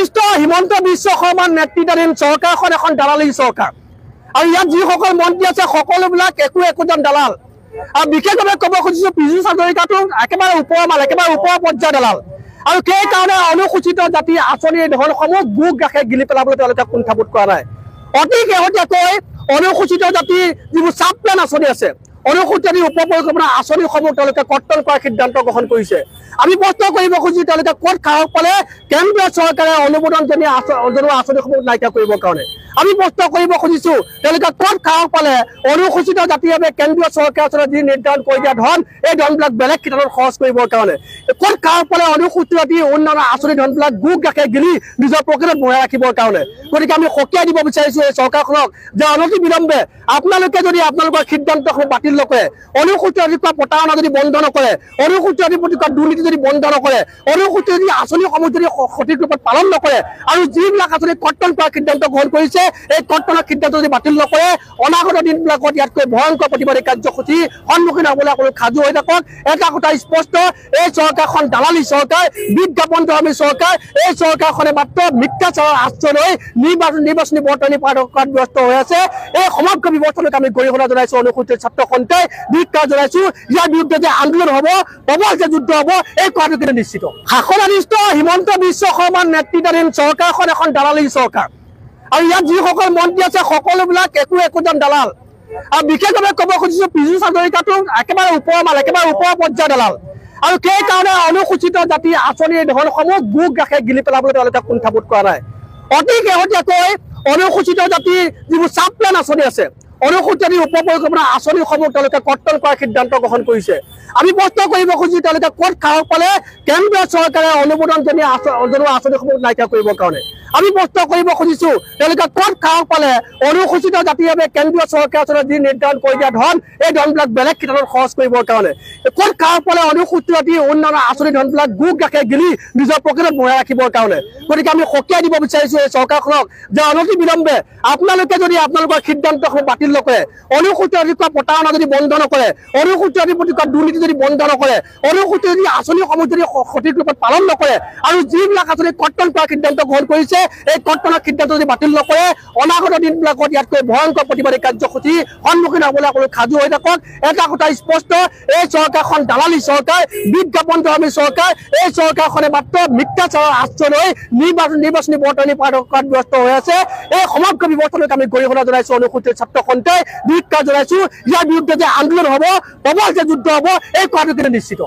শাসনাধিষ্ঠ হিমন্ত বিশ্ব শৰ্মাৰ নেতৃত্বাধীন চৰকাৰখন এখন দালালী চৰকাৰ আৰু ইয়াত যিসকল মন্ত্ৰী আছে সকলোবিলাক একোজন দালাল আৰু বিশেষভাৱে ক'ব খুজিছো পীযুষ হাজৰিকাটো একেবাৰে ওপৰমাল একেবাৰে ওপৰ পৰ্যায়ৰ দালাল আৰু সেইকাৰণে অনুসূচিত জাতি আঁচনিৰ ধনসমূহ বুক ৰাখে গিলি পেলাবলৈ তেওঁলোকে কুণ্ঠাবোধ কৰা নাই অতি শেহতীয়াকৈ অনুসূচিত জাতিৰ যিবোৰ চাব প্লেন আঁচনি আছে অনুসূচিত উপপৰিকল্পনা আঁচনিসমূহ তেওঁলোকে কৰ্তন কৰাৰ সিদ্ধান্ত গ্ৰহণ কৰিছে আমি প্ৰশ্ন কৰিব খুজিছো তেওঁলোকে ক'ত সাহস পালে কেন্দ্ৰীয় চৰকাৰে অনুমোদন জনোৱা আঁচনিসমূহ নাইকিয়া কৰিবৰ কাৰণে আমি প্ৰশ্ন কৰিব খুজিছো তেওঁলোকে ক'ত সাহস পালে অনুসূচিত জাতিৰ বাবে কেন্দ্ৰীয় চৰকাৰে যি নিৰ্ধাৰণ কৰি দিয়া ধন এই ধনবিলাক বেলেগ ক্ষেত্ৰত খৰচ কৰিবৰ কাৰণে ক'ত সাহস পালে অনুসূচিত জাতিৰ উন্নয়ন আঁচনি ধনবিলাক গুক ৰাখে গিলি নিজৰ পকেটত ভৰাই ৰাখিবৰ কাৰণে গতিকে আমি সকীয়াই দিব বিচাৰিছো এই চৰকাৰখনক যে অনতি বিলম্বে আপোনালোকে যদি আপোনালোকৰ সিদ্ধান্তসমূহ বাতিল নকৰে অনুসূচিত জাতিৰ প্ৰতাৰণা যদি বন্ধ নকৰে অনুসূচিত জাতিৰ প্ৰতি দুৰ্নীতি যদি বন্ধ নকৰে অনুসূচিত জাতিৰ আঁচনিসমূহ যদি সঠিক ৰূপত পালন নকৰে আৰু যিবিলাক আঁচনি কৰ্তন কৰাৰ সিদ্ধান্ত গ্ৰহণ কৰিছে এই কৰ্তনৰ সিদ্ধান্ত যদি বাতিল নকৰে অনাগত দিনবিলাকত ইয়াতকৈ ভয়ংকৰ প্ৰতিবাদী কাৰ্যসূচী সন্মুখীন হ'বলৈ কোনো সাজু হৈ থাকক এটা কথা স্পষ্ট এই চৰকাৰখন দালালী চৰকাৰ বিজ্ঞাপন ধৰ্মী চৰকাৰ এই চৰকাৰখনে মাত্ৰ মিথ্যাচাৰৰ আশ্ৰয় লৈ নিৰ্বাচনী বৰ্তনী কৰাত ব্যস্ত হৈ আছে এই সমগ্ৰ ব্যৱস্থাটোক আমি গৰিহণা জনাইছো অনুসূচিত ছাত্ৰ সন্থাই ধিক্কাৰ জনাইছো ইয়াৰ বিৰুদ্ধে যে আন্দোলন হ'ব প্ৰবল যে যুদ্ধ হ'ব এই কথাটো কিন্তু নিশ্চিত শাসনাধিষ্ঠ হিমন্ত বিশ্ব শৰ্মাৰ নেতৃত্বাধীন চৰকাৰখন এখন দালালী চৰকাৰ আৰু ইয়াত যিসকল মন্ত্ৰী আছে সকলোবিলাক একোজন দালাল আৰু বিশেষভাৱে ক'ব খুজিছো পীযুষ হাজৰিকাটো একেবাৰে ওপৰমাল একেবাৰে ওপৰ পৰ্যায়ৰ দালাল আৰু সেইকাৰণে অনুসূচিত জাতিৰ আঁচনিৰ ধনসমূহ বুক ৰাখে গিলি পেলাবলৈ তেওঁলোকে কুণ্ঠাবোধ কৰা নাই অতি শেহতীয়াকৈ অনুসূচিত জাতিৰ যিবোৰ চাব প্লেন আঁচনি আছে অনুসূচিত জাতিৰ উপপৰিকল্পনা আঁচনিসমূহ তেওঁলোকে কৰ্তন কৰাৰ সিদ্ধান্ত গ্ৰহণ কৰিছে আমি প্ৰশ্ন কৰিব খুজিছো তেওঁলোকে ক'ত সাহস পালে কেন্দ্ৰীয় চৰকাৰে অনুমোদন জনোৱা আঁচনিসমূহ নাইকিয়া কৰিবৰ কাৰণে আমি প্ৰশ্ন কৰিব খুজিছো তেওঁলোকে ক'ত সাহস পালে অনুসূচিত জাতিৰ বাবে কেন্দ্ৰীয় চৰকাৰে যি নিৰ্ধাৰণ কৰি দিয়া ধন এই ধনবিলাক বেলেগ ক্ষেত্ৰত খৰচ কৰিবৰ কাৰণে ক'ত সাহস পালে অনুসূচিত জাতিৰ উন্নয়ন আঁচনি ধনবিলাক গুক ৰাখে গিলি নিজৰ পকেটত ভৰাই ৰাখিবৰ কাৰণে গতিকে আমি সকীয়াই দিব বিচাৰিছো এই চৰকাৰখনক যে অনতি বিলম্বে আপোনালোকে যদি আপোনালোকৰ সিদ্ধান্তসমূহ বাতিল নকৰে অনুসূচিত জাতিৰ প্ৰতাৰণা যদি বন্ধ নকৰে অনুসূচিত জাতিৰ প্ৰতি দুৰ্নীতি যদি বন্ধ নকৰে অনুসূচিত জাতিৰ আঁচনিসমূহ যদি সঠিক ৰূপত পালন নকৰে আৰু যিবিলাক আঁচনি কৰ্তন কৰাৰ সিদ্ধান্ত গ্ৰহণ কৰিছে এই কৰ্তনৰ সিদ্ধান্ত যদি বাতিল নকৰে অনাগত দিনবিলাকত ইয়াতকৈ ভয়ংকৰ প্ৰতিবাদী কাৰ্যসূচী সন্মুখীন হ'বলৈ কোনো সাজু হৈ থাকক এটা কথা স্পষ্ট এই চৰকাৰখন দালালী চৰকাৰ বিজ্ঞাপন ধৰ্মী চৰকাৰ এই চৰকাৰখনে মাত্ৰ মিথ্যাচাৰৰ আশ্ৰয় লৈ নিৰ্বাচনী বৰ্তনী কৰাত ব্যস্ত হৈ আছে এই সমগ্ৰ ব্যৱস্থাটোক আমি গৰিহণা জনাইছো অনুসূচিত ছাত্ৰ সন্থাই ধিক্কাৰ জনাইছো ইয়াৰ বিৰুদ্ধে যে আন্দোলন হ'ব প্ৰবল যে যুদ্ধ হ'ব এই কথাটো কিন্তু নিশ্চিত।